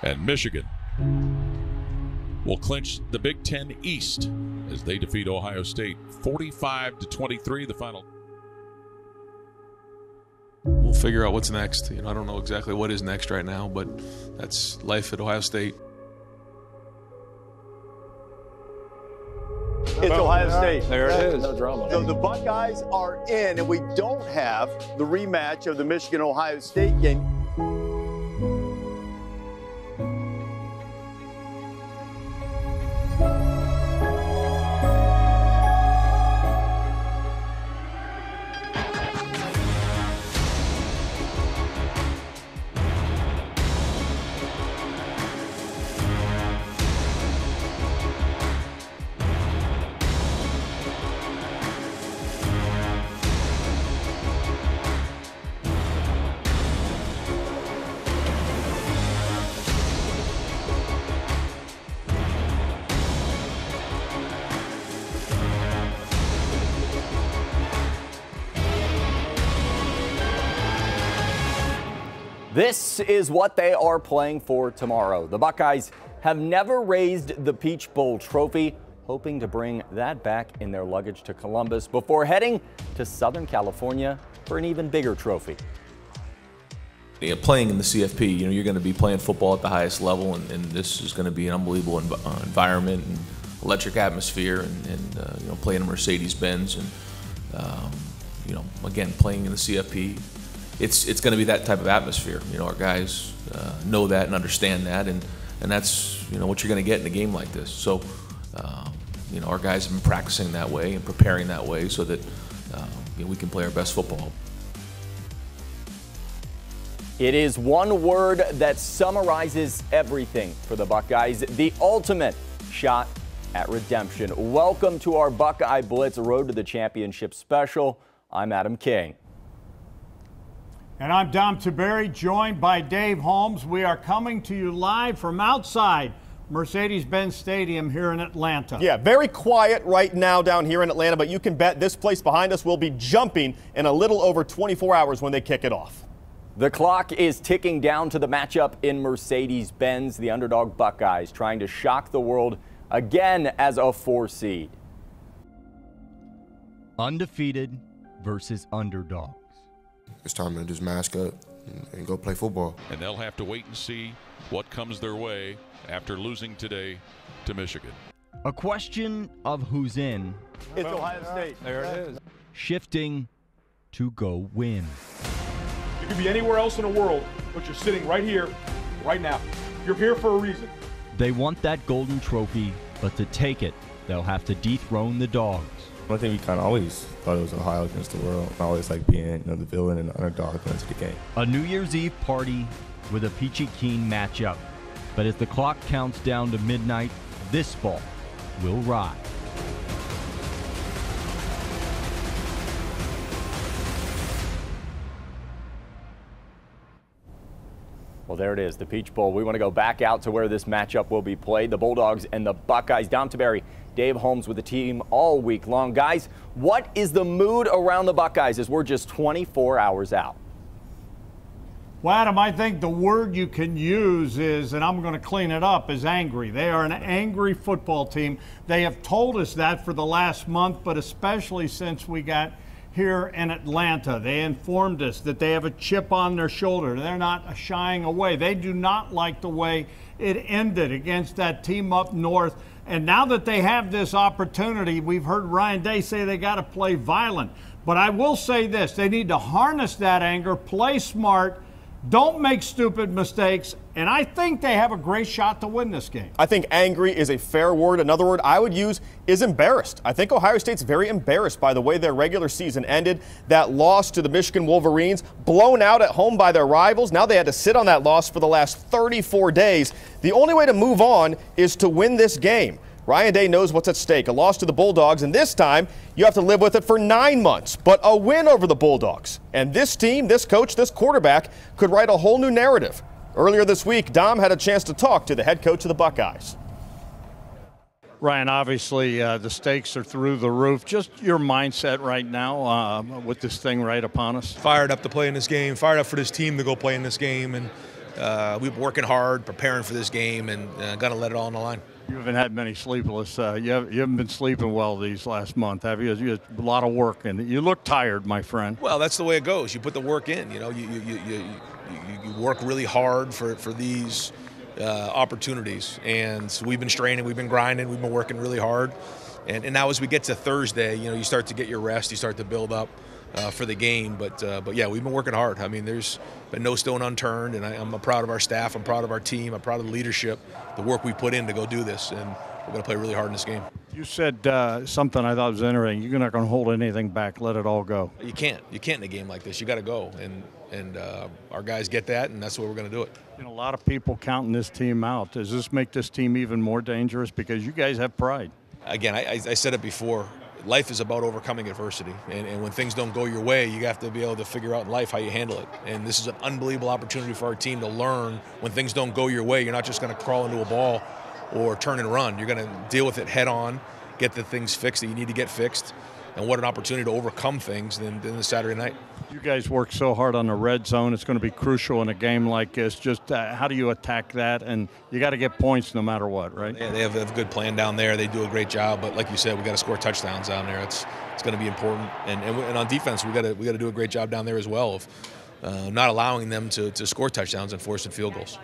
And Michigan will clinch the Big Ten East as they defeat Ohio State 45-23, the final. We'll figure out what's next. I don't know exactly what is next right now, but that's life at Ohio State. It's Ohio State. There it is. No drama. So the Buckeyes are in, and we don't have the rematch of the Michigan-Ohio State game. This is what they are playing for tomorrow. The Buckeyes have never raised the Peach Bowl trophy, hoping to bring that back in their luggage to Columbus before heading to Southern California for an even bigger trophy. Playing in the CFP, you're going to be playing football at the highest level, and this is going to be an unbelievable environment and electric atmosphere, and playing a Mercedes-Benz, and again, playing in the CFP. It's going to be that type of atmosphere. Our guys know that and understand that, and that's what you're going to get in a game like this. So, our guys have been practicing that way and preparing that way so that we can play our best football. It is one word that summarizes everything for the Buckeyes: the ultimate shot at redemption. Welcome to our Buckeye Blitz Road to the Championship special. I'm Adam King. And I'm Dom Tiberi, joined by Dave Holmes. We are coming to you live from outside Mercedes-Benz Stadium here in Atlanta. Yeah, very quiet right now down here in Atlanta, but you can bet this place behind us will be jumping in a little over 24 hours when they kick it off. The clock is ticking down to the matchup in Mercedes-Benz. The underdog Buckeyes trying to shock the world again as a 4 seed. Undefeated versus underdog. It's time to just mask up and go play football. And they'll have to wait and see what comes their way after losing today to Michigan. A question of who's in. It's Ohio State. There it is. Shifting to go win. You could be anywhere else in the world, but you're sitting right here, right now. You're here for a reason. They want that golden trophy, but to take it, they'll have to dethrone the dogs. One thing we kind of always thought it was Ohio against the world. I always like being the villain and the underdog going into the game. A New Year's Eve party with a peachy keen matchup. But as the clock counts down to midnight, this ball will rise. Well, there it is, the Peach Bowl. We want to go back out to where this matchup will be played. The Bulldogs and the Buckeyes. Dom Tiberi, Dave Holmes with the team all week long. Guys, what is the mood around the Buckeyes as we're just 24 hours out? Well, Adam, I think the word you can use is, and I'm going to clean it up, is angry. They are an angry football team. They have told us that for the last month, but especially since we got here in Atlanta. They informed us that they have a chip on their shoulder. They're not shying away. They do not like the way it ended against that team up north. And now that they have this opportunity, we've heard Ryan Day say they got to play violent. But I will say this, they need to harness that anger, play smart, don't make stupid mistakes, and I think they have a great shot to win this game. I think angry is a fair word. Another word I would use is embarrassed. I think Ohio State's very embarrassed by the way their regular season ended. That loss to the Michigan Wolverines, blown out at home by their rivals. Now they had to sit on that loss for the last 34 days. The only way to move on is to win this game. Ryan Day knows what's at stake. A loss to the Bulldogs, and this time you have to live with it for 9 months. But a win over the Bulldogs. And this team, this coach, this quarterback could write a whole new narrative. Earlier this week, Dom had a chance to talk to the head coach of the Buckeyes. Ryan, obviously the stakes are through the roof. Just your mindset right now with this thing right upon us. Fired up to play in this game, fired up for this team to go play in this game, and we've been working hard, preparing for this game, and going to let it all on the line. You haven't had many sleepless. You haven't been sleeping well these last month, have you? You had a lot of work, and you look tired, my friend. Well, that's the way it goes. You put the work in. You know, you work really hard for these opportunities, and so we've been straining, we've been grinding, we've been working really hard, and now as we get to Thursday, you know, you start to get your rest, you start to build up for the game, but yeah, we've been working hard. I mean, there's been no stone unturned, and I'm proud of our staff, I'm proud of our team, I'm proud of the leadership, the work we put in to go do this, and we're going to play really hard in this game. You said something I thought was interesting. You're not going to hold anything back, let it all go. You can't in a game like this. You got to go, and our guys get that, and that's the way we're going to do it. You know, a lot of people counting this team out. Does this make this team even more dangerous? Because you guys have pride. Again, I said it before. Life is about overcoming adversity, and when things don't go your way, you have to be able to figure out in life how you handle it. And this is an unbelievable opportunity for our team to learn when things don't go your way. You're not just going to crawl into a ball or turn and run. You're going to deal with it head on, get the things fixed that you need to get fixed, and what an opportunity to overcome things than this Saturday night. You guys work so hard on the red zone. It's going to be crucial in a game like this. Just how do you attack that? And you got to get points no matter what, right? Yeah, they have a good plan down there. They do a great job. But like you said, we got to score touchdowns down there. It's going to be important. And on defense, we got to do a great job down there as well of not allowing them to score touchdowns and forcing field goals.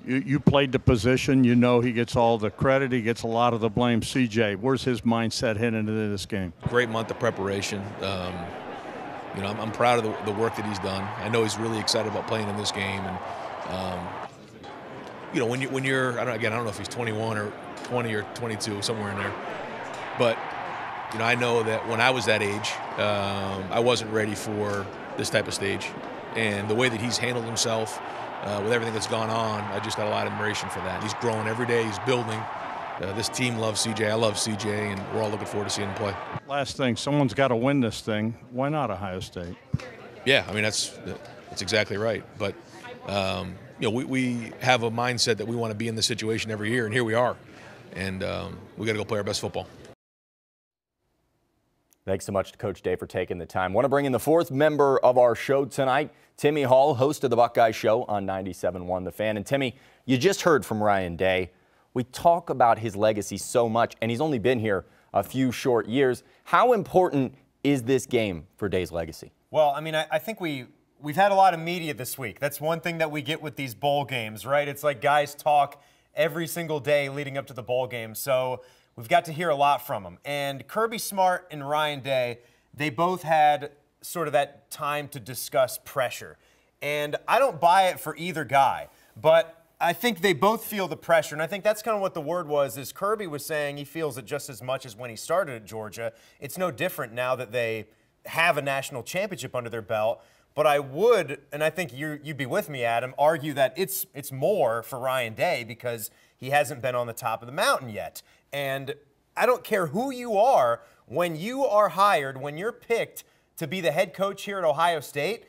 You played the position. You know he gets all the credit. He gets a lot of the blame. CJ, where's his mindset heading into this game? Great month of preparation. You know, I'm proud of the work that he's done. I know he's really excited about playing in this game. And you know, when you're I don't know if he's 21 or 20 or 22, somewhere in there. But you know, I know that when I was that age, I wasn't ready for this type of stage. And the way that he's handled himself with everything that's gone on, I just got a lot of admiration for that. He's growing every day. He's building. This team loves CJ. I love CJ, and we're all looking forward to seeing him play. Last thing, someone's got to win this thing. Why not Ohio State? Yeah, I mean, that's exactly right. But, you know, we have a mindset that we want to be in this situation every year, and here we are. And we got to go play our best football. Thanks so much to Coach Day for taking the time. Want to bring in the fourth member of our show tonight, Timmy Hall, host of the Buckeye Show on 97.1 The Fan. And Timmy, you just heard from Ryan Day. We talk about his legacy so much, and he's only been here a few short years. How important is this game for Day's legacy? Well, I mean, I think we've had a lot of media this week. That's one thing that we get with these bowl games, right? It's like guys talk every single day leading up to the bowl game. So we've got to hear a lot from them. And Kirby Smart and Ryan Day, they both had sort of that time to discuss pressure. And I don't buy it for either guy, but I think they both feel the pressure, and I think that's kind of what the word was, is Kirby was saying he feels it just as much as when he started at Georgia. It's no different now that they have a national championship under their belt, but I would, and I think you'd be with me, Adam, argue that it's more for Ryan Day because he hasn't been on the top of the mountain yet. And I don't care who you are, when you are hired, when you're picked to be the head coach here at Ohio State,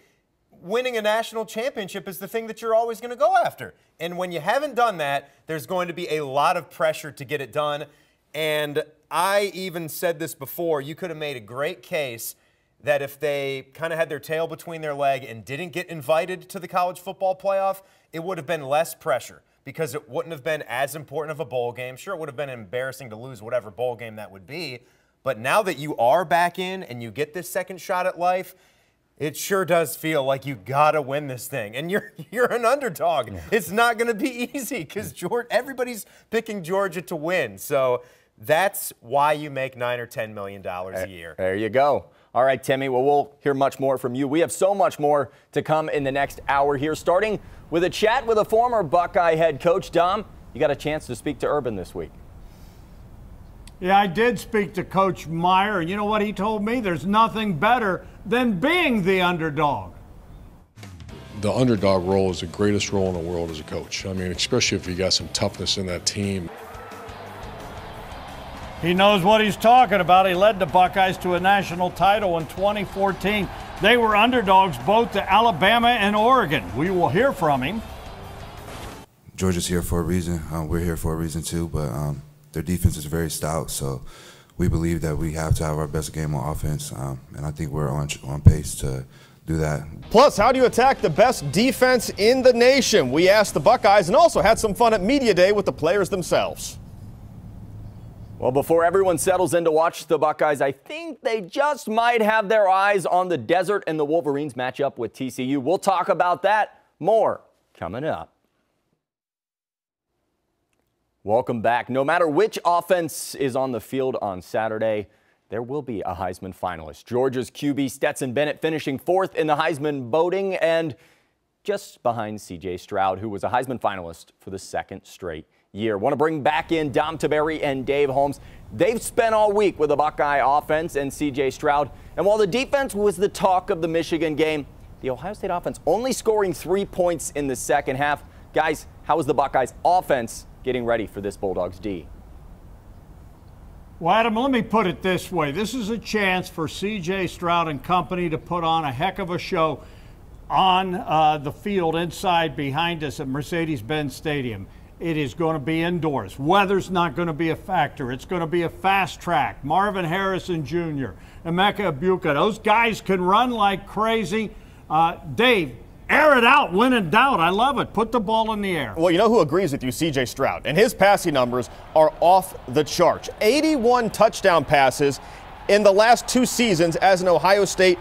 winning a national championship is the thing that you're always going to go after. And when you haven't done that, there's going to be a lot of pressure to get it done. And I even said this before, you could have made a great case that if they kind of had their tail between their leg and didn't get invited to the college football playoff, it would have been less pressure because it wouldn't have been as important of a bowl game. Sure, it would have been embarrassing to lose whatever bowl game that would be. But now that you are back in and you get this second shot at life, it sure does feel like you gotta win this thing, and you're an underdog. Yeah. It's not going to be easy because everybody's picking Georgia to win. So that's why you make $9 or $10 million a year. There you go. All right, Timmy. Well, we'll hear much more from you. We have so much more to come in the next hour here, starting with a chat with a former Buckeye head coach. Dom, you got a chance to speak to Urban this week. Yeah, I did speak to Coach Meyer. You know what he told me? There's nothing better than being the underdog. The underdog role is the greatest role in the world as a coach. I mean, especially if you got some toughness in that team. He knows what he's talking about. He led the Buckeyes to a national title in 2014. They were underdogs both to Alabama and Oregon. We will hear from him. Georgia's here for a reason. We're here for a reason too, but their defense is very stout, so we believe that we have to have our best game on offense, and I think we're on pace to do that. Plus, how do you attack the best defense in the nation? We asked the Buckeyes and also had some fun at Media Day with the players themselves. Well, before everyone settles in to watch the Buckeyes, I think they just might have their eyes on the Desert and the Wolverines matchup with TCU. We'll talk about that more coming up. Welcome back. No matter which offense is on the field on Saturday, there will be a Heisman finalist. Georgia's QB Stetson Bennett finishing 4th in the Heisman voting and just behind C.J. Stroud, who was a Heisman finalist for the 2nd straight year. Want to bring back in Dom Tiberi and Dave Holmes. They've spent all week with the Buckeye offense and C.J. Stroud. And while the defense was the talk of the Michigan game, the Ohio State offense only scoring 3 points in the second half. Guys, how is the Buckeyes offense getting ready for this Bulldogs D? Well, Adam, let me put it this way. This is a chance for C.J. Stroud and company to put on a heck of a show on the field inside behind us at Mercedes-Benz Stadium. It is going to be indoors. Weather's not going to be a factor. It's going to be a fast track. Marvin Harrison Jr., Emeka Egbuka, those guys can run like crazy. Dave, air it out when in doubt. I love it. Put the ball in the air. Well, you know who agrees with you? C.J. Stroud. And his passing numbers are off the charts. 81 touchdown passes in the last 2 seasons as an Ohio State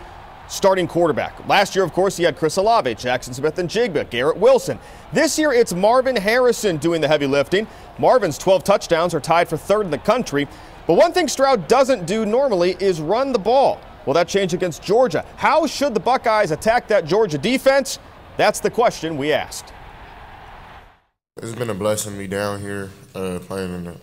starting quarterback. Last year, of course, he had Chris Olave, Jackson Smith-Njigba, Garrett Wilson. This year, it's Marvin Harrison doing the heavy lifting. Marvin's 12 touchdowns are tied for 3rd in the country. But one thing Stroud doesn't do normally is run the ball. Well, that changed against Georgia. How should the Buckeyes attack that Georgia defense? That's the question we asked. It's been a blessing to be down here playing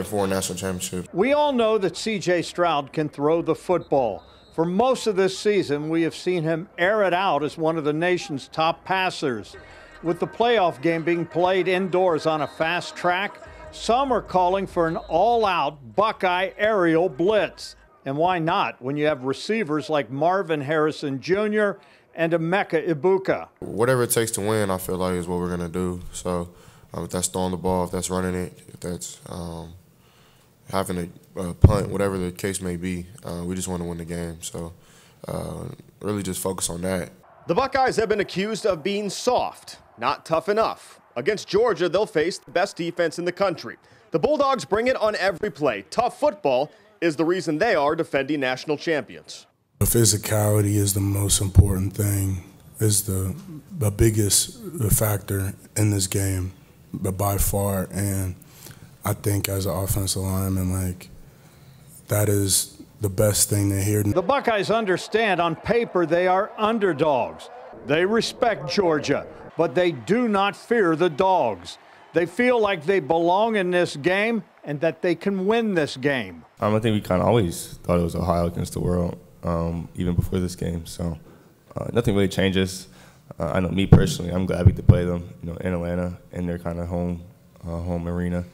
for a national championship. We all know that C.J. Stroud can throw the football. For most of this season, we have seen him air it out as one of the nation's top passers. With the playoff game being played indoors on a fast track, some are calling for an all-out Buckeye aerial blitz. And why not when you have receivers like Marvin Harrison Jr. and Emeka Egbuka? Whatever it takes to win, I feel like is what we're going to do. So if that's throwing the ball, if that's running it, if that's having a punt, whatever the case may be, we just want to win the game. So really just focus on that. The Buckeyes have been accused of being soft, not tough enough. Against Georgia, they'll face the best defense in the country. The Bulldogs bring it on every play. Tough football is the reason they are defending national champions. Physicality is the most important thing, is the biggest factor in this game, but by far. And I think as an offensive lineman, that is the best thing to hear. The Buckeyes understand on paper they are underdogs. They respect Georgia, but they do not fear the Dogs. They feel like they belong in this game and that they can win this game. I think we kind of always thought it was Ohio against the world, even before this game. So nothing really changes. I know me personally, I'm glad we get to play them, in Atlanta, in their kind of home arena.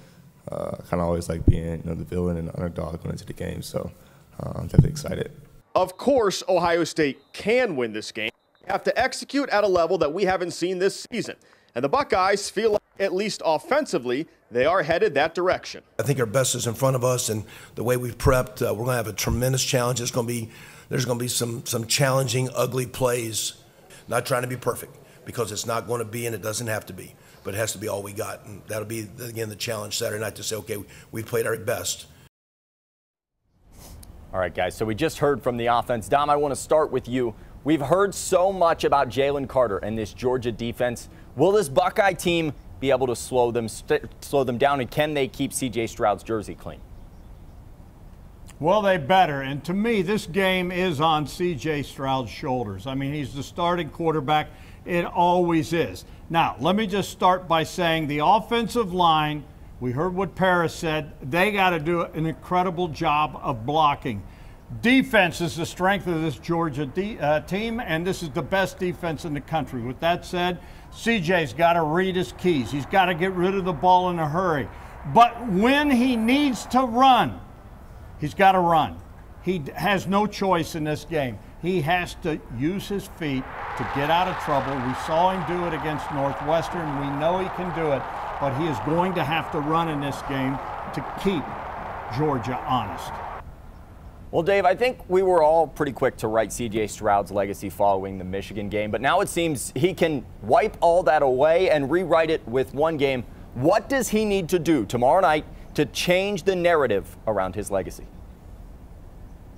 Kind of always like being, the villain and the underdog going into the game. So I'm definitely excited. Of course, Ohio State can win this game. They have to execute at a level that we haven't seen this season. And the Buckeyes feel like, at least offensively, they are headed that direction. I think our best is in front of us, and the way we've prepped, we're going to have a tremendous challenge. There's going to be some challenging, ugly plays. Not trying to be perfect, because it's not going to be, and it doesn't have to be. But it has to be all we got, and that'll be, again, the challenge Saturday night to say, okay, we played our best. All right, guys, so we just heard from the offense. Dom, I want to start with you. We've heard so much about Jalen Carter and this Georgia defense. Will this Buckeye team be able to slow them down, and can they keep C.J. Stroud's jersey clean? Well, they better. And to me, this game is on C.J. Stroud's shoulders. I mean, he's the starting quarterback. It always is. Now, let me just start by saying the offensive line, we heard what Paris said, they got to do an incredible job of blocking. Defense is the strength of this Georgia team, and this is the best defense in the country. With that said, CJ's got to read his keys. He's got to get rid of the ball in a hurry. But when he needs to run, he's got to run. He has no choice in this game. He has to use his feet to get out of trouble. We saw him do it against Northwestern. We know he can do it, but he is going to have to run in this game to keep Georgia honest. Well, Dave, I think we were all pretty quick to write C.J. Stroud's legacy following the Michigan game, but now it seems he can wipe all that away and rewrite it with one game. What does he need to do tomorrow night to change the narrative around his legacy?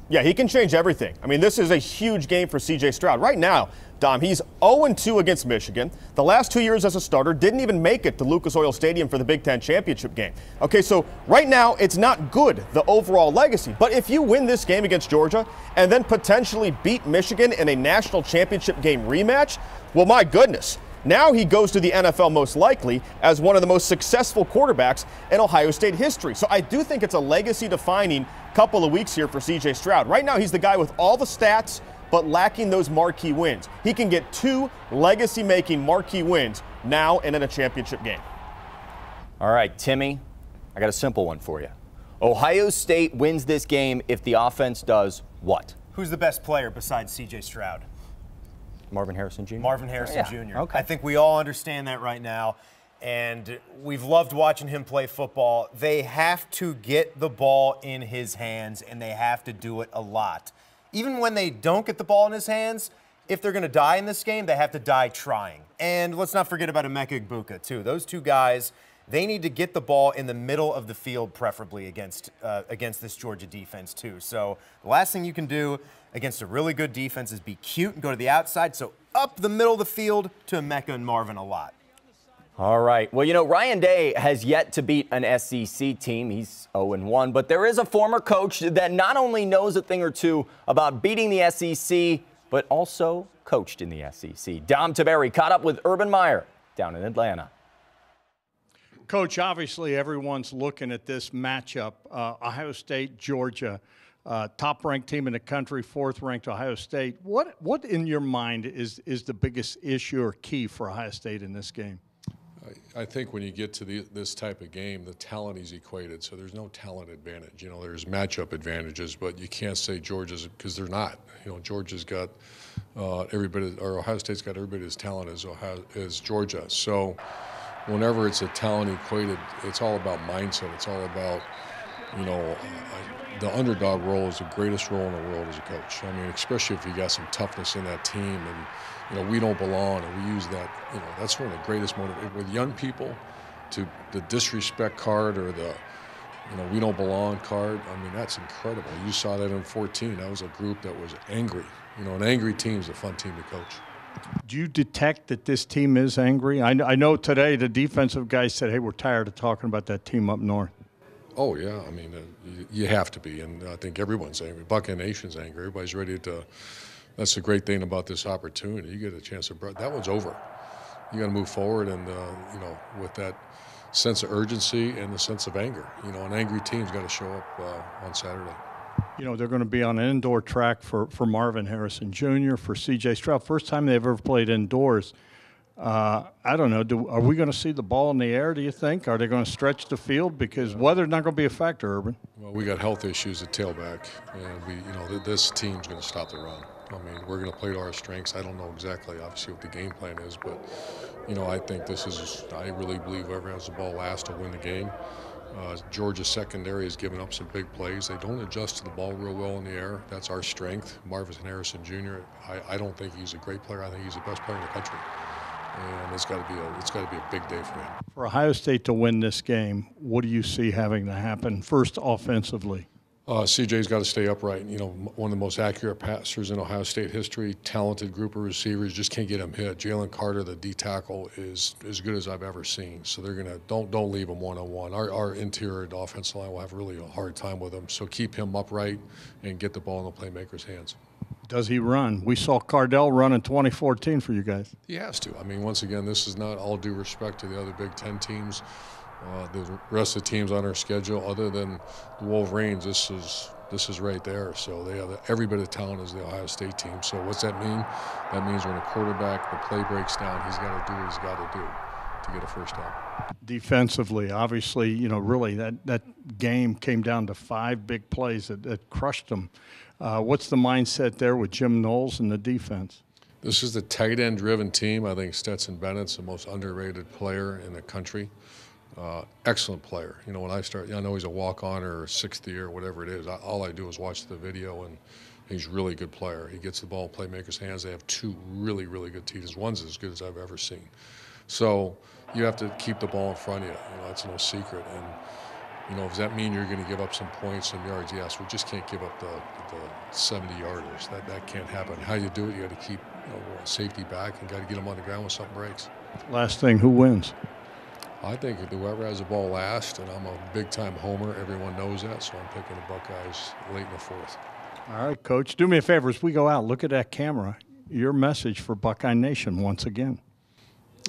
Yeah, he can change everything. I mean, this is a huge game for C.J. Stroud. Right now, Dom, he's 0-2 against Michigan. The last 2 years as a starter, didn't even make it to Lucas Oil Stadium for the Big Ten championship game. Okay, so right now, it's not good, the overall legacy. But if you win this game against Georgia and then potentially beat Michigan in a national championship game rematch, well, my goodness. Now he goes to the NFL most likely as one of the most successful quarterbacks in Ohio State history. So I do think it's a legacy-defining couple of weeks here for C.J. Stroud. Right now, he's the guy with all the stats, but lacking those marquee wins. He can get 2 legacy-making marquee wins now and in a championship game. All right, Timmy, I got a simple one for you. Ohio State wins this game if the offense does what? Who's the best player besides C.J. Stroud? Marvin Harrison Jr.? Marvin Harrison Jr. Okay. I think we all understand that right now, and we've loved watching him play football. They have to get the ball in his hands, and they have to do it a lot. Even when they don't get the ball in his hands, if they're going to die in this game, they have to die trying. And let's not forget about Emeka Egbuka, too. Those two guys, they need to get the ball in the middle of the field, preferably against this Georgia defense, too. So the last thing you can do against a really good defense is be cute and go to the outside. So up the middle of the field to Emeka and Marvin a lot. All right. Well, you know, Ryan Day has yet to beat an SEC team. He's 0-1. But there is a former coach that not only knows a thing or two about beating the SEC, but also coached in the SEC. Dom Tiberi caught up with Urban Meyer down in Atlanta. Coach, obviously everyone's looking at this matchup, Ohio State, Georgia, top-ranked team in the country, 4th-ranked Ohio State. What in your mind is the biggest issue or key for Ohio State in this game? I think when you get to this type of game, the talent is equated, so there's no talent advantage. You know, there's matchup advantages, but you can't say Georgia's, because they're not. You know, Georgia's got everybody, or Ohio State's got everybody as talent as Georgia. So whenever it's a talent equated, it's all about mindset. It's all about, you know, the underdog role is the greatest role in the world as a coach. I mean, especially if you got some toughness in that team and, you know, we don't belong, and we use that, you know, that's one of the greatest motivators. With young people, to the disrespect card or the, you know, we don't belong card, I mean, that's incredible. You saw that in 14. That was a group that was angry. You know, an angry team is a fun team to coach. Do you detect that this team is angry? I know today the defensive guys said, hey, we're tired of talking about that team up north. Oh, yeah. I mean, you have to be, and I think everyone's angry. Buckeye Nation's angry. Everybody's ready to – that's the great thing about this opportunity. You get a chance to – that one's over. You got to move forward and, you know, with that sense of urgency and the sense of anger. You know, an angry team's got to show up on Saturday. You know, they're going to be on an indoor track for Marvin Harrison Jr., for C.J. Stroud. First time they've ever played indoors. I don't know. Are we going to see the ball in the air, do you think? Are they going to stretch the field? Because weather's not going to be a factor, Urban. Well, we got health issues at tailback, and you know, this team's going to stop the run. I mean, we're going to play to our strengths. I don't know exactly, obviously, what the game plan is, but, you know, I think this is, I really believe whoever has the ball last will win the game. Georgia's secondary has given up some big plays. They don't adjust to the ball real well in the air. That's our strength. Marvin Harrison Jr., I don't think he's a great player. I think he's the best player in the country. And it's got to be a big day for him. For Ohio State to win this game, what do you see having to happen first offensively? CJ's got to stay upright. You know, one of the most accurate passers in Ohio State history, talented group of receivers, just can't get him hit. Jalen Carter, the D tackle, is as good as I've ever seen. So they're gonna don't leave him one-on-one. Our interior offensive line will have really a hard time with him. So keep him upright and get the ball in the playmaker's hands. Does he run? We saw Cardell run in 2014 for you guys. He has to. I mean, once again, this is not all due respect to the other Big Ten teams. The rest of the teams on our schedule, other than the Wolverines, this is right there. So they have every bit of talent as the Ohio State team. So what's that mean? That means when a quarterback, the play breaks down, he's got to do what he's got to do to get a first down. Defensively, obviously, you know, really that game came down to 5 big plays that crushed them. What's the mindset there with Jim Knowles and the defense? This is the tight end driven team. I think Stetson Bennett's the most underrated player in the country. Excellent player. You know, when I know he's a walk-on or a sixth year, whatever it is. All I do is watch the video, and he's a really good player. He gets the ball in playmakers' hands. They have two really, really good teams. One's as good as I've ever seen. So you have to keep the ball in front of you. You know, that's no secret. And, you know, does that mean you're going to give up some points and yards? Yes, we just can't give up the 70-yarders. That can't happen. How you do it, you got to keep safety back and got to get them on the ground when something breaks. Last thing, who wins? I think whoever has the ball last, and I'm a big-time homer. Everyone knows that, so I'm picking the Buckeyes late in the fourth. All right, Coach, do me a favor. As we go out, look at that camera. Your message for Buckeye Nation once again.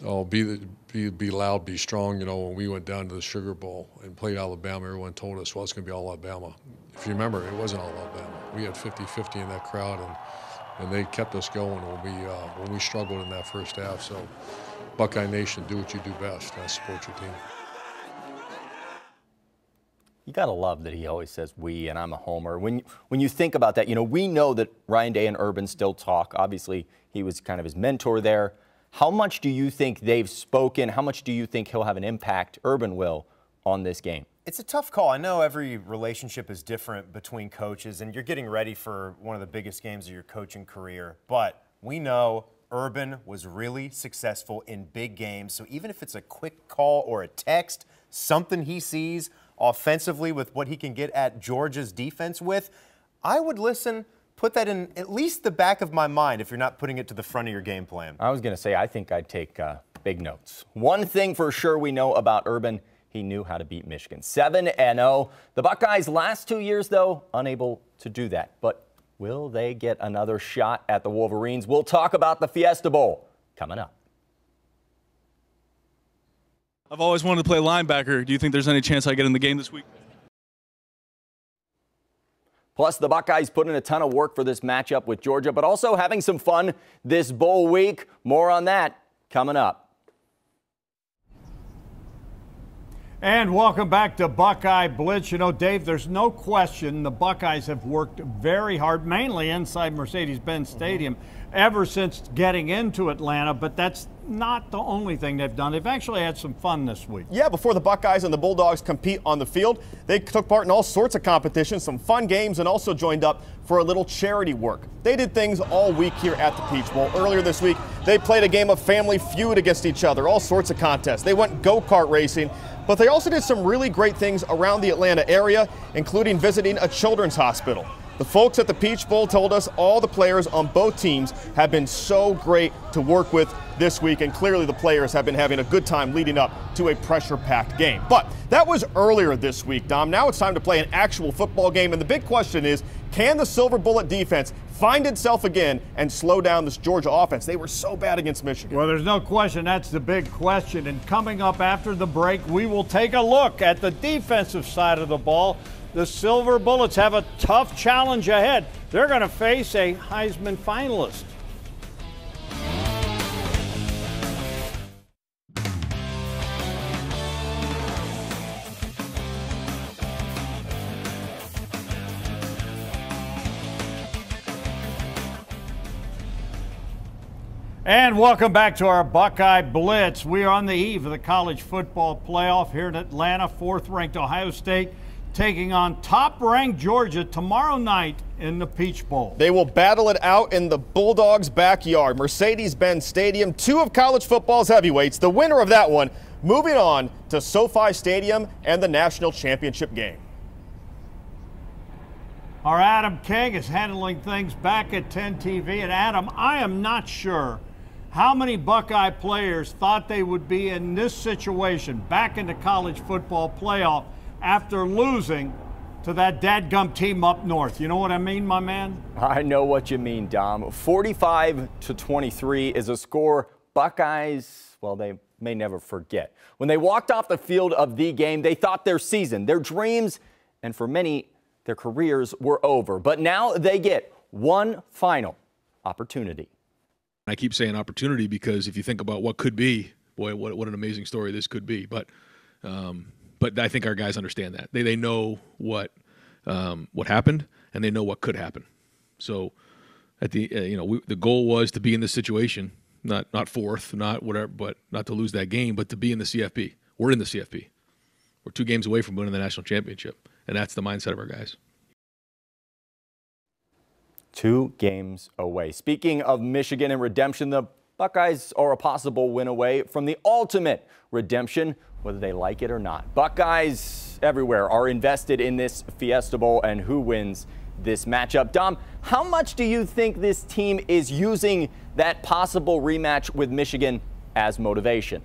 Oh, be loud, be strong. You know, when we went down to the Sugar Bowl and played Alabama, everyone told us, well, it's going to be all Alabama. If you remember, it wasn't all Alabama. We had 50-50 in that crowd, and they kept us going when we struggled in that first half. So, Buckeye Nation, do what you do best. Support your team. You got to love that he always says we, and I'm a homer. When you think about that, you know, we know that Ryan Day and Urban still talk. Obviously, he was kind of his mentor there. How much do you think they've spoken? How much do you think he'll have an impact, Urban will, on this game? It's a tough call. I know every relationship is different between coaches, and you're getting ready for one of the biggest games of your coaching career. But we know Urban was really successful in big games. So even if it's a quick call or a text, something he sees offensively with what he can get at Georgia's defense with, I would listen. Put that in at least the back of my mind if you're not putting it to the front of your game plan. I was going to say, I think I'd take big notes. One thing for sure we know about Urban, he knew how to beat Michigan. 7-0. The Buckeyes last 2 years, though, unable to do that. But will they get another shot at the Wolverines? We'll talk about the Fiesta Bowl coming up. I've always wanted to play linebacker. Do you think there's any chance I get in the game this week? Plus, the Buckeyes put in a ton of work for this matchup with Georgia, but also having some fun this bowl week. More on that coming up. And welcome back to Buckeye Blitz. You know, Dave, there's no question the Buckeyes have worked very hard, mainly inside Mercedes-Benz Stadium, ever since getting into Atlanta, but that's not the only thing they've done. They've actually had some fun this week. Yeah, before the Buckeyes and the Bulldogs compete on the field, they took part in all sorts of competitions, some fun games, and also joined up for a little charity work. They did things all week here at the Peach Bowl. Earlier this week, they played a game of Family Feud against each other, all sorts of contests. They went go-kart racing, but they also did some really great things around the Atlanta area, including visiting a children's hospital. The folks at the Peach Bowl told us all the players on both teams have been so great to work with this week, and clearly the players have been having a good time leading up to a pressure-packed game. But that was earlier this week, Dom. Now it's time to play an actual football game, and the big question is, can the Silver Bullet defense find itself again and slow down this Georgia offense? They were so bad against Michigan. Well, there's no question that's the big question, and coming up after the break, we will take a look at the defensive side of the ball. The Silver Bullets have a tough challenge ahead. They're going to face a Heisman finalist. And welcome back to our Buckeye Blitz. We are on the eve of the college football playoff here in Atlanta. Fourth-ranked Ohio State taking on top-ranked Georgia tomorrow night in the Peach Bowl. They will battle it out in the Bulldogs' backyard, Mercedes-Benz Stadium, two of college football's heavyweights. The winner of that one moving on to SoFi Stadium and the national championship game. Our Adam King is handling things back at 10 TV. And Adam, I am not sure how many Buckeye players thought they would be in this situation back in the college football playoff after losing to that dadgum team up north. You know what I mean, my man? I know what you mean, Dom. 45-23 is a score Buckeyes, well, they may never forget. When they walked off the field of the game, they thought their season, their dreams, and for many, their careers were over. But now they get one final opportunity. I keep saying opportunity because if you think about what could be, boy, what an amazing story this could be. But I think our guys understand that. They know what happened, and they know what could happen. So at the the goal was to be in this situation, not fourth, not whatever, but not to lose that game, but to be in the CFP. we're in the CFP. We're 2 games away from winning the national championship, and that's the mindset of our guys. 2 games away. Speaking of Michigan and redemption, the Buckeyes are a possible win away from the ultimate redemption, whether they like it or not. Buckeyes everywhere are invested in this Fiesta Bowl and who wins this matchup. Dom, how much do you think this team is using that possible rematch with Michigan as motivation?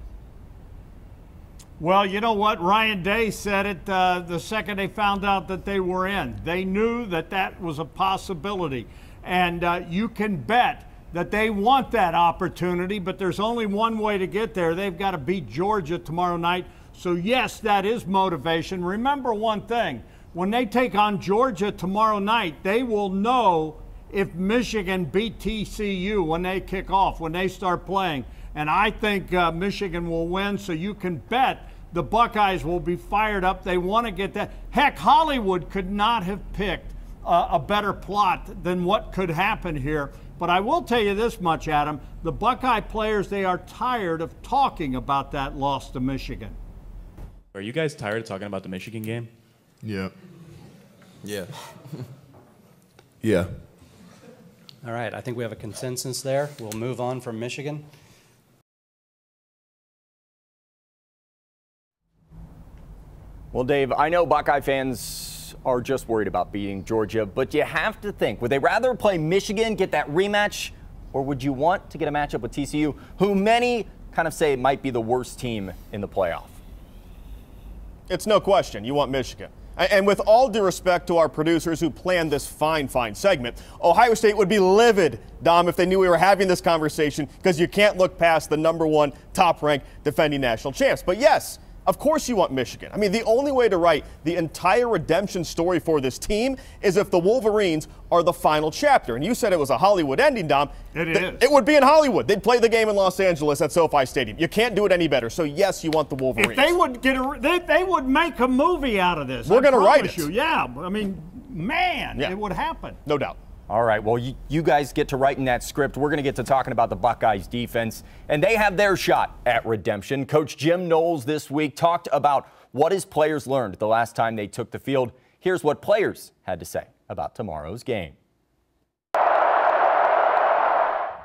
Well, you know what? Ryan Day said it the second they found out that they were in. They knew that that was a possibility. And you can bet that they want that opportunity, but there's only one way to get there. They've got to beat Georgia tomorrow night. So, yes, that is motivation. Remember one thing. When they take on Georgia tomorrow night, they will know if Michigan beat TCU when they kick off, when they start playing. And I think Michigan will win, so you can bet the Buckeyes will be fired up. They want to get that. Heck, Hollywood could not have picked a better plot than what could happen here. But I will tell you this much, Adam. The Buckeye players, they are tired of talking about that loss to Michigan. Are you guys tired of talking about the Michigan game? Yeah. Yeah. Yeah. All right, I think we have a consensus there. We'll move on from Michigan. Well, Dave, I know Buckeye fans are just worried about beating Georgia, but you have to think, would they rather play Michigan, get that rematch, or would you want to get a matchup with TCU, who many kind of say might be the worst team in the playoff? It's no question. You want Michigan. And with all due respect to our producers who planned this fine segment, Ohio State would be livid, Dom, if they knew we were having this conversation, because you can't look past the #1 top-ranked defending national champs. But yes, of course you want Michigan. I mean, the only way to write the entire redemption story for this team is if the Wolverines are the final chapter. And you said it was a Hollywood ending, Dom. It is. It would be in Hollywood. They'd play the game in Los Angeles at SoFi Stadium. You can't do it any better. So, yes, you want the Wolverines. If they would they would make a movie out of this. We're going to write it. Yeah, I mean, man, it would happen. No doubt. All right, well, you guys get to writing that script. We're going to get to talking about the Buckeyes defense, and they have their shot at redemption. Coach Jim Knowles this week talked about what his players learned the last time they took the field. Here's what players had to say about tomorrow's game.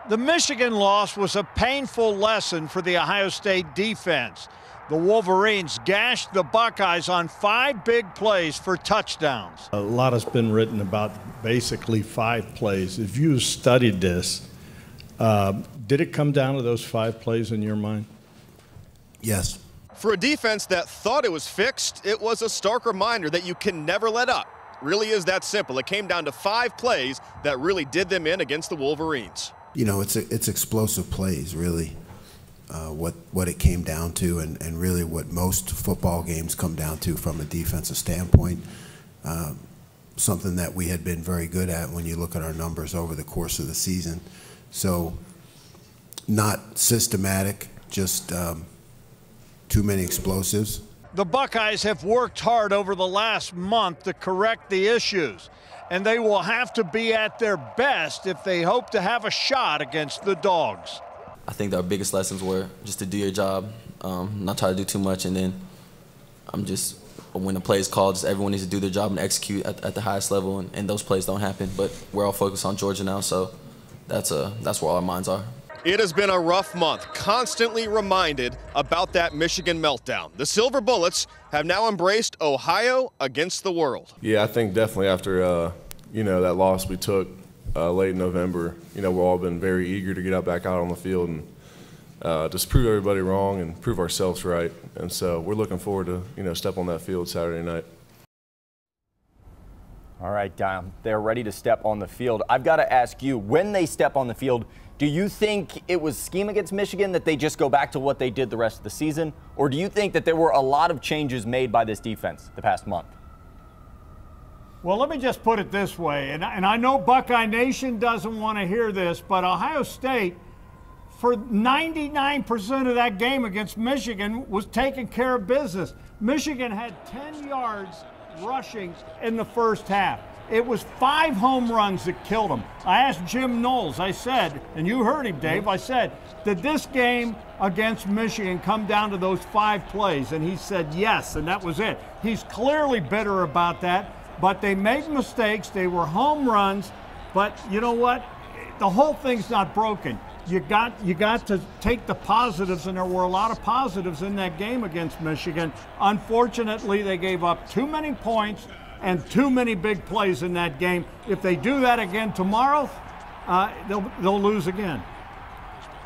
The Michigan loss was a painful lesson for the Ohio State defense. The Wolverines gashed the Buckeyes on 5 big plays for touchdowns. A lot has been written about basically 5 plays. If you studied this, did it come down to those 5 plays in your mind? Yes. For a defense that thought it was fixed, it was a stark reminder that you can never let up. Really is that simple. It came down to 5 plays that really did them in against the Wolverines. You know, it's explosive plays, really. What it came down to, and really what most football games come down to from a defensive standpoint. Something that we had been very good at when you look at our numbers over the course of the season. So not systematic, just too many explosives. The Buckeyes have worked hard over the last month to correct the issues, and they will have to be at their best if they hope to have a shot against the Dogs. I think our biggest lessons were just to do your job, not try to do too much, and then when the play is called, just everyone needs to do their job and execute at the highest level, and those plays don't happen. But we're all focused on Georgia now, so that's where all our minds are. It has been a rough month, constantly reminded about that Michigan meltdown. The Silver Bullets have now embraced Ohio against the world. Yeah, I think definitely after that loss we took late in November, we've all been very eager to get back out on the field and just prove everybody wrong and prove ourselves right. And so we're looking forward to step on that field Saturday night. All right, Dom, they're ready to step on the field. I've got to ask you, when they step on the field, do you think it was scheme against Michigan that they just go back to what they did the rest of the season? Or do you think that there were a lot of changes made by this defense the past month? Well, let me just put it this way, and I know Buckeye Nation doesn't want to hear this, but Ohio State, for 99% of that game against Michigan, was taking care of business. Michigan had 10 yards rushing in the first half. It was 5 home runs that killed them. I asked Jim Knowles, I said, and you heard him, Dave, I said, did this game against Michigan come down to those 5 plays? And he said yes, and that was it. He's clearly bitter about that, but they made mistakes. They were home runs, but you know what? The whole thing's not broken. You got to take the positives, and there were a lot of positives in that game against Michigan. Unfortunately, they gave up too many points and too many big plays in that game. If they do that again tomorrow, they'll lose again.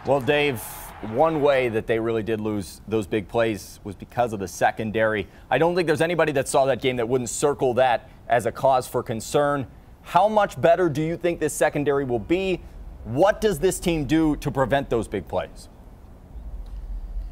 Well, Dave, one way that they really did lose those big plays was because of the secondary. I don't think there's anybody that saw that game that wouldn't circle that as a cause for concern. How much better do you think this secondary will be? What does this team do to prevent those big plays?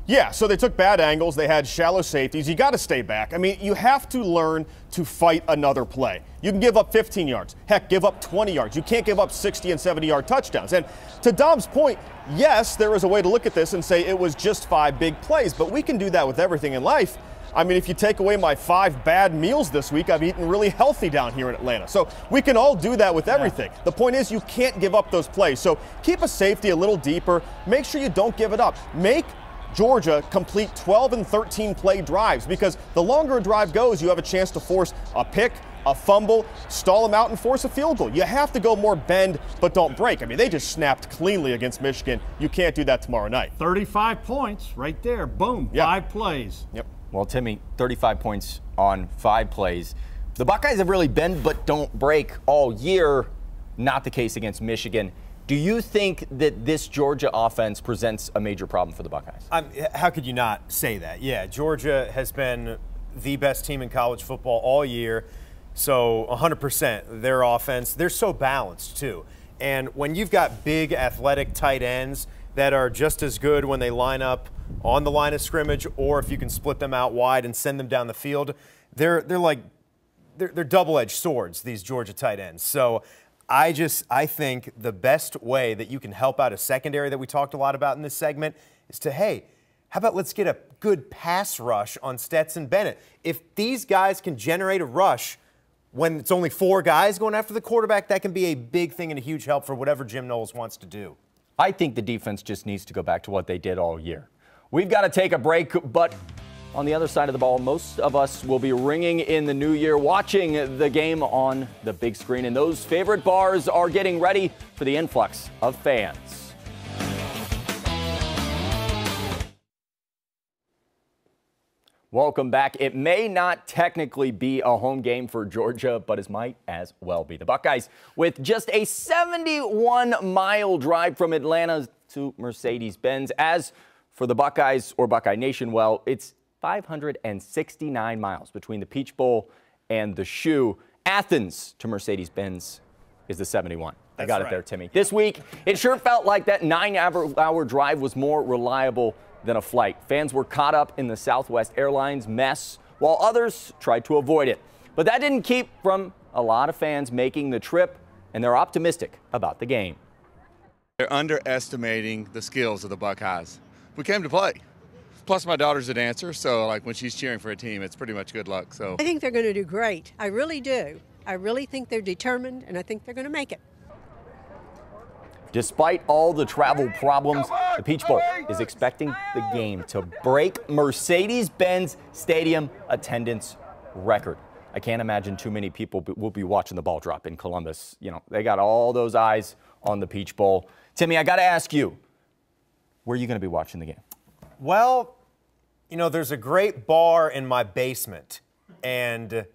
Yeah, so they took bad angles. They had shallow safeties. You got to stay back. I mean, you have to learn to fight another play. You can give up 15 yards. Heck, give up 20 yards. You can't give up 60 and 70-yard touchdowns. And to Dom's point, yes, there is a way to look at this and say it was just 5 big plays, but we can do that with everything in life. I mean, if you take away my 5 bad meals this week, I've eaten really healthy down here in Atlanta. So we can all do that with everything. The point is you can't give up those plays. So keep a safety a little deeper. Make sure you don't give it up. Make Georgia complete 12 and 13 play drives, because the longer a drive goes, you have a chance to force a pick, a fumble, stall them out, and force a field goal. You have to go more bend, but don't break. I mean, they just snapped cleanly against Michigan. You can't do that tomorrow night. 35 points right there. Boom. Yep. 5 plays. Yep. Well, Timmy, 35 points on 5 plays. The Buckeyes have really bend but don't break all year. Not the case against Michigan. Do you think that this Georgia offense presents a major problem for the Buckeyes? How could you not say that? Yeah, Georgia has been the best team in college football all year. So 100%, their offense, they're so balanced too. And when you've got big athletic tight ends that are just as good when they line up on the line of scrimmage, or if you can split them out wide and send them down the field, they're double-edged swords, these Georgia tight ends. So I think the best way that you can help out a secondary that we talked a lot about in this segment is to, hey, how about let's get a good pass rush on Stetson Bennett? If these guys can generate a rush when it's only 4 guys going after the quarterback, that can be a big thing and a huge help for whatever Jim Knowles wants to do. I think the defense just needs to go back to what they did all year. We've got to take a break, but on the other side of the ball, most of us will be ringing in the new year, watching the game on the big screen, and those favorite bars are getting ready for the influx of fans. Welcome back. It may not technically be a home game for Georgia, but it might as well be. The Buckeyes, with just a 71-mile drive from Atlanta to Mercedes-Benz. As for the Buckeyes, or Buckeye Nation, well, it's 569 miles between the Peach Bowl and the Shoe. Athens to Mercedes-Benz is the 71. I got it there, Timmy. This week, it sure felt like that 9-hour drive was more reliable than a flight. Fans were caught up in the Southwest Airlines mess, while others tried to avoid it. But that didn't keep from a lot of fans making the trip, and they're optimistic about the game. They're underestimating the skills of the Buckeyes. We came to play. Plus, my daughter's a dancer, so like when she's cheering for a team, it's pretty much good luck. So I think they're going to do great. I really do. I really think they're determined, and I think they're going to make it. Despite all the travel problems, the Peach Bowl is expecting the game to break Mercedes-Benz Stadium attendance record. I can't imagine too many people will be watching the ball drop in Columbus. You know, they got all those eyes on the Peach Bowl. Timmy, I got to ask you, where are you going to be watching the game? Well, you know, there's a great bar in my basement, and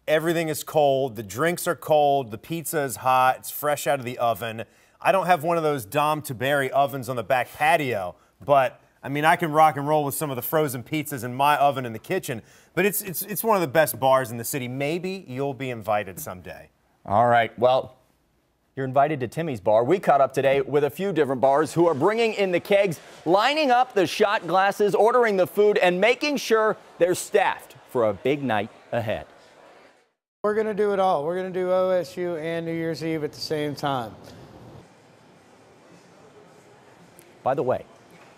everything is cold. The drinks are cold. The pizza is hot. It's fresh out of the oven. I don't have one of those Dom Tiberi ovens on the back patio, but I mean, I can rock and roll with some of the frozen pizzas in my oven in the kitchen. But it's one of the best bars in the city. Maybe you'll be invited someday. All right. Well, you're invited to Timmy's bar. We caught up today with a few different bars who are bringing in the kegs, lining up the shot glasses, ordering the food, and making sure they're staffed for a big night ahead. We're going to do it all. We're going to do OSU and New Year's Eve at the same time. By the way,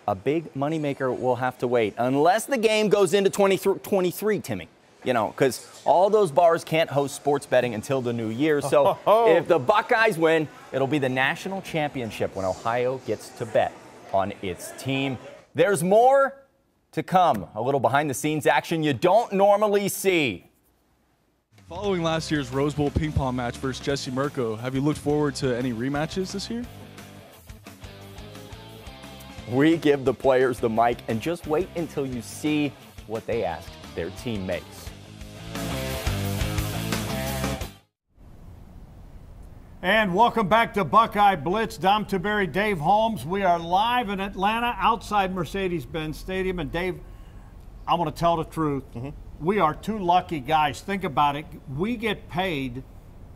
a big moneymaker will have to wait unless the game goes into 2023, Timmy. You know, because all those bars can't host sports betting until the new year. So if the Buckeyes win, it'll be the national championship when Ohio gets to bet on its team. There's more to come. A little behind-the-scenes action you don't normally see. Following last year's Rose Bowl ping pong match versus Jesse Mirko, have you looked forward to any rematches this year? We give the players the mic and just wait until you see what they asked their teammates. And welcome back to Buckeye Blitz. Dom Tiberi, Dave Holmes. We are live in Atlanta outside Mercedes-Benz Stadium. And Dave, I want to tell the truth. We are two lucky guys. Think about it. We get paid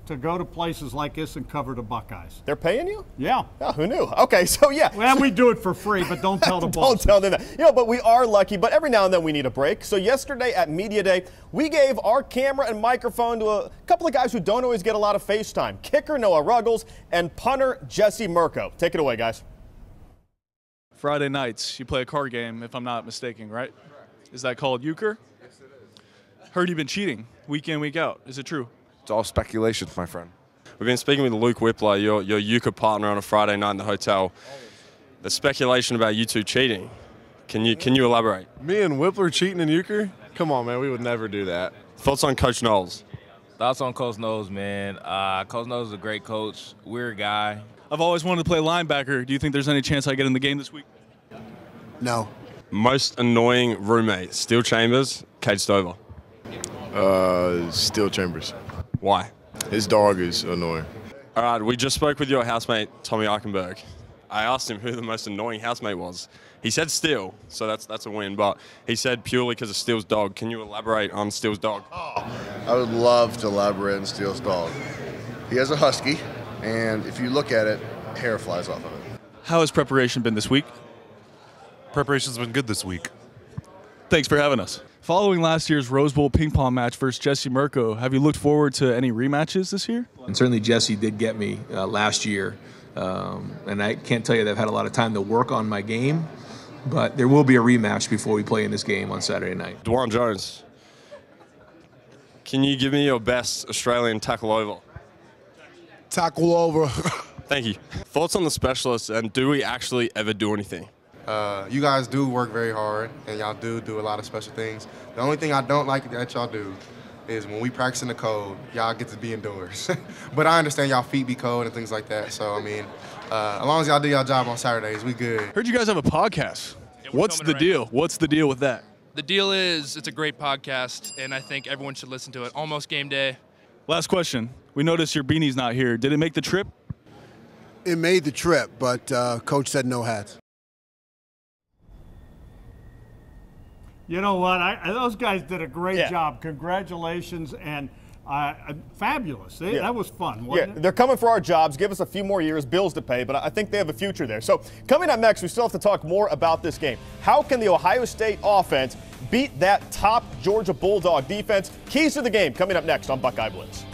to go to places like this and cover the Buckeyes. They're paying you? Yeah. Oh, who knew? Okay, so yeah. Well, we do it for free, but don't tell the bosses. Don't tell them that. You know, but we are lucky, but every now and then we need a break. So yesterday at Media Day, we gave our camera and microphone to a couple of guys who don't always get a lot of face time. Kicker Noah Ruggles and punter Jesse Mirko. Take it away, guys. Friday nights, you play a card game, if I'm not mistaken, right? Is that called euchre? Yes, it is. Heard you've been cheating week in, week out. Is it true? It's all speculation, my friend. We've been speaking with Luke Whippler, your euchre partner, on a Friday night in the hotel. There's speculation about you two cheating. Can you elaborate? Me and Whippler cheating in euchre? Come on, man, we would never do that. Thoughts on Coach Knowles? Thoughts on Coach Knowles, man. Coach Knowles is a great coach, weird guy. I've always wanted to play linebacker. Do you think there's any chance I get in the game this week? No. Most annoying roommate, Steel Chambers, Cade Stover? Steel Chambers. Why? His dog is annoying. All right, we just spoke with your housemate, Tommy Eichenberg. I asked him who the most annoying housemate was. He said Steel, so that's a win, but he said purely because of Steele's dog. Can you elaborate on Steele's dog? I would love to elaborate on Steele's dog. He has a husky, and if you look at it, hair flies off of it. How has preparation been this week? Preparation's been good this week. Thanks for having us. Following last year's Rose Bowl ping pong match versus Jesse Mirko, have you looked forward to any rematches this year? And certainly Jesse did get me last year. And I can't tell you that I've had a lot of time to work on my game, but there will be a rematch before we play in this game on Saturday night. Dwan Jones, can you give me your best Australian tackle over? Tackle over. Thank you. Thoughts on the specialists, and do we actually ever do anything? You guys do work very hard, and y'all do a lot of special things. The only thing I don't like that y'all do is when we practice in the cold, y'all get to be indoors. But I understand y'all feet be cold and things like that. So, I mean, as long as y'all do y'all job on Saturdays, we good. Heard you guys have a podcast. What's the deal? What's the deal with that? The deal is it's a great podcast, and I think everyone should listen to it. Almost game day. Last question. We noticed your beanie's not here. Did it make the trip? It made the trip, but Coach said no hats. You know what? Those guys did a great job. Congratulations, and fabulous. That was fun, wasn't it? They're coming for our jobs. Give us a few more years, bills to pay, but I think they have a future there. So coming up next, we still have to talk more about this game. How can the Ohio State offense beat that top Georgia Bulldog defense? Keys to the game coming up next on Buckeye Blitz.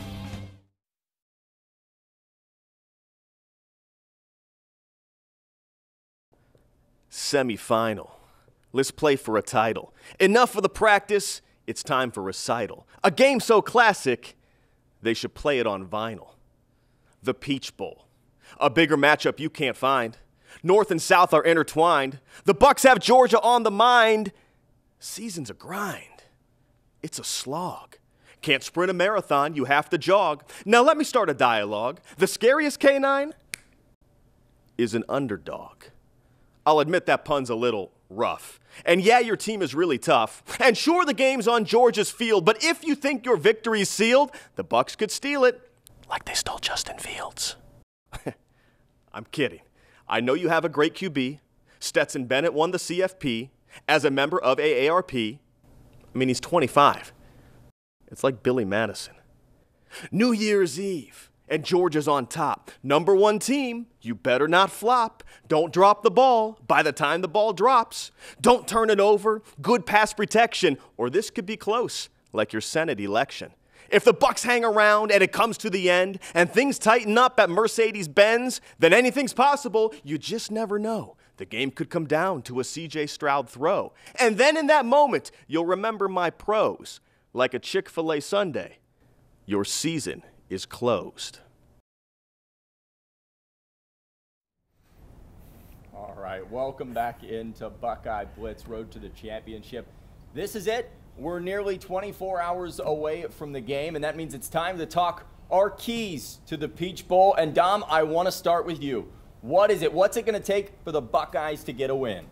Semifinal. Let's play for a title. Enough for the practice, it's time for recital. A game so classic, they should play it on vinyl. The Peach Bowl. A bigger matchup you can't find. North and South are intertwined. The Bucks have Georgia on the mind. Season's a grind. It's a slog. Can't sprint a marathon, you have to jog. Now let me start a dialogue. The scariest canine is an underdog. I'll admit that pun's a little rough. And yeah, your team is really tough. And sure, the game's on Georgia's field, but if you think your victory's sealed, the Bucks could steal it like they stole Justin Fields. I'm kidding. I know you have a great QB. Stetson Bennett won the CFP as a member of AARP. I mean, he's 25. It's like Billy Madison. New Year's Eve, and Georgia's on top. Number one team, you better not flop. Don't drop the ball by the time the ball drops. Don't turn it over. Good pass protection, or this could be close, like your Senate election. If the Bucks hang around and it comes to the end and things tighten up at Mercedes-Benz, then anything's possible. You just never know. The game could come down to a C.J. Stroud throw. And then in that moment, you'll remember my pros. like a Chick-fil-A sundae, your season is closed. All right, welcome back into Buckeye Blitz, Road to the Championship. This is it. We're nearly 24 hours away from the game, and that means it's time to talk our keys to the Peach Bowl. And Dom, I want to start with you. What is it? What's it going to take for the Buckeyes to get a win?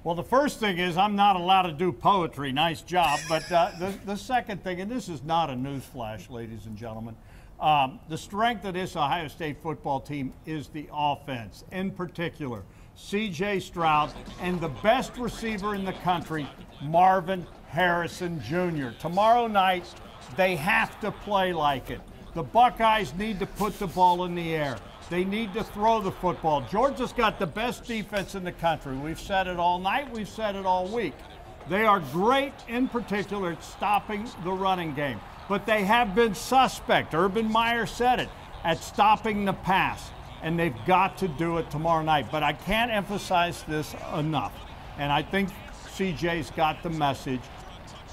Well, the first thing is I'm not allowed to do poetry. Nice job. But the second thing, and this is not a newsflash, ladies and gentlemen, the strength of this Ohio State football team is the offense. In particular, C.J. Stroud and the best receiver in the country, Marvin Harrison Jr. Tomorrow night, they have to play like it. The Buckeyes need to put the ball in the air. They need to throw the football. Georgia's got the best defense in the country. We've said it all night. We've said it all week. They are great, in particular, at stopping the running game. But they have been suspect. Urban Meyer said it, at stopping the pass. And they've got to do it tomorrow night. But I can't emphasize this enough. And I think CJ's got the message.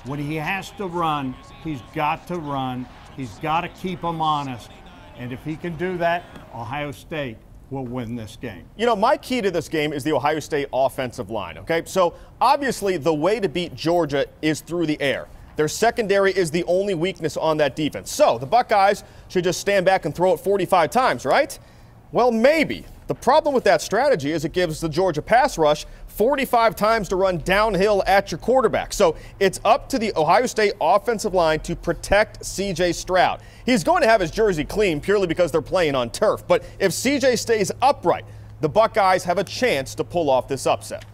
When he has to run, he's got to run. He's got to keep them honest. And if he can do that, Ohio State will win this game. You know, my key to this game is the Ohio State offensive line, okay? So obviously the way to beat Georgia is through the air. Their secondary is the only weakness on that defense. So the Buckeyes should just stand back and throw it 45 times, right? Well, maybe. The problem with that strategy is it gives the Georgia pass rush 45 times to run downhill at your quarterback. So it's up to the Ohio State offensive line to protect C.J. Stroud. He's going to have his jersey clean purely because they're playing on turf. But if C.J. stays upright, the Buckeyes have a chance to pull off this upset.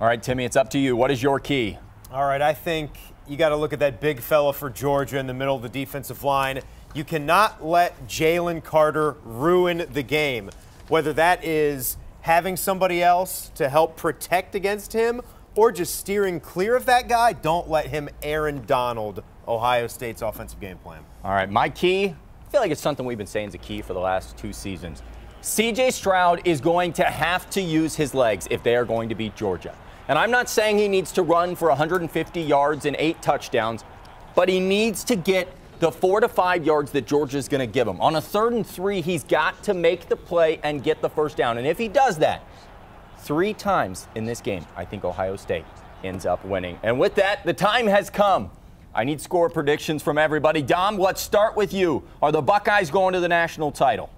All right, Timmy, it's up to you. What is your key? All right, I think you got to look at that big fella for Georgia in the middle of the defensive line. You cannot let Jalen Carter ruin the game, whether that is having somebody else to help protect against him or just steering clear of that guy. Don't let him Aaron Donald Ohio State's offensive game plan. All right, my key, I feel like it's something we've been saying is a key for the last 2 seasons. C.J. Stroud is going to have to use his legs if they are going to beat Georgia. And I'm not saying he needs to run for 150 yards and 8 touchdowns, but he needs to get the 4 to 5 yards that Georgia's going to give him. On a 3rd and 3, he's got to make the play and get the first down. And if he does that 3 times in this game, I think Ohio State ends up winning. And with that, the time has come. I need score predictions from everybody. Dom, let's start with you. Are the Buckeyes going to the national title?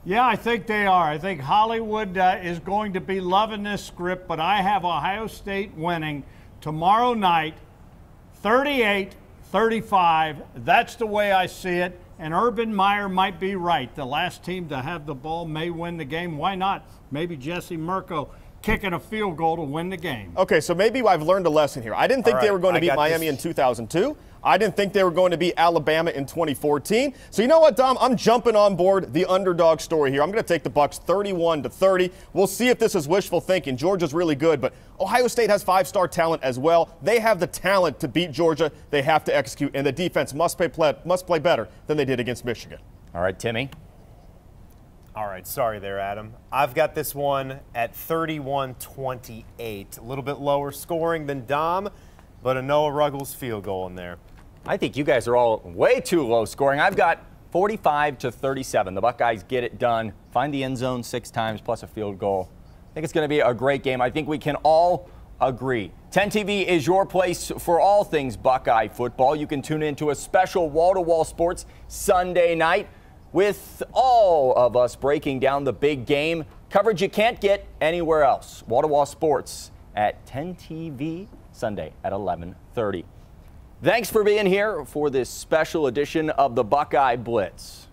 Yeah, I think they are. I think Hollywood is going to be loving this script, but I have Ohio State winning tomorrow night, 38-35. That's the way I see it. And Urban Meyer might be right. The last team to have the ball may win the game. Why not? Maybe Jesse Mirko kicking a field goal to win the game. Okay, so maybe I've learned a lesson here. I didn't think they were going to beat Miami in 2002. I didn't think they were going to beat Alabama in 2014. So you know what, Dom? I'm jumping on board the underdog story here. I'm going to take the Bucs 31-30. We'll see if this is wishful thinking. Georgia's really good, but Ohio State has 5-star talent as well. They have the talent to beat Georgia. They have to execute, and the defense must play better than they did against Michigan. All right, Timmy. All right, sorry there, Adam. I've got this one at 31-28. A little bit lower scoring than Dom, but a Noah Ruggles field goal in there. I think you guys are all way too low scoring. I've got 45-37. The Buckeyes get it done. Find the end zone 6 times plus a field goal. I think it's going to be a great game. I think we can all agree. 10 TV is your place for all things Buckeye football. You can tune into a special wall-to-wall sports Sunday night with all of us breaking down the big game. Coverage you can't get anywhere else. Wall-to-wall sports at 10 TV Sunday at 11:30. Thanks for being here for this special edition of the Buckeye Blitz.